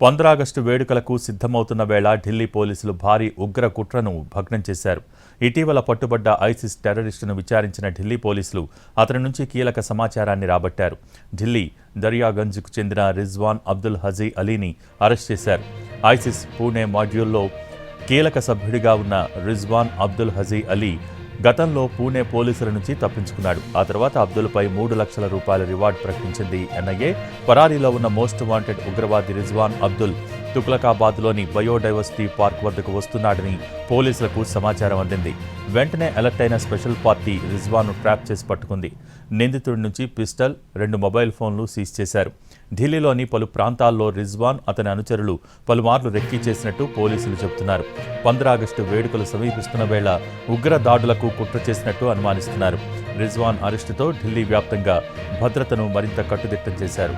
15 August వేడుకలకు సిద్ధమవుతున్న వేళ ఢిల్లీ పోలీసులు భారీ ఉగ్ర కుట్రను భగ్నం చేశారు. ఇటీవల పట్టుబడ్డ ఐసిస్ టెర్రరిస్టును విచారించిన ఢిల్లీ పోలీసులు అతని నుంచి కీలక సమాచారాన్ని రాబట్టారు. ఢిల్లీ దర్యాగంజ్కు చెందిన రిజ్వాన్ అబ్దుల్ హజీ అలీని అరెస్ట్ చేశారు. ఐసిస్ పూణే మాడ్యూల్లో కీలక సభ్యుడిగా ఉన్న రిజ్వాన్ అబ్దుల్ హజీ అలీ గతంలో పూణే పోలీసుల నుంచి తప్పించుకున్నాడు. ఆ తర్వాత అబ్దుల్పై 3 లక్షల రూపాయల రివార్డు ప్రకటించింది ఎన్ఐఏ. పరారీలో ఉన్న మోస్ట్ వాంటెడ్ ఉగ్రవాది రిజ్వాన్ అబ్దుల్ తుగ్లకాబాద్లోని బయోడైవర్సిటీ పార్క్ వద్దకు వస్తున్నాడని పోలీసులకు సమాచారం అందింది. వెంటనే అలర్ట్ అయిన స్పెషల్ పార్టీ రిజ్వాన్ను ట్రాప్ చేసి పట్టుకుంది. నిందితుడి నుంచి పిస్టల్, 2 మొబైల్ ఫోన్లు సీజ్ చేశారు. ఢిల్లీలోని పలు ప్రాంతాల్లో రిజ్వాన్, అతని అనుచరులు పలుమార్లు రెక్కీ చేసినట్టు పోలీసులు చెబుతున్నారు. 15 ఆగస్టు వేడుకలు సమీపిస్తున్న వేళ ఉగ్ర దాడులకు కుట్ర చేసినట్టు అనుమానిస్తున్నారు. రిజ్వాన్ అరెస్టుతో ఢిల్లీ వ్యాప్తంగా భద్రతను మరింత కట్టుదిట్టం చేశారు.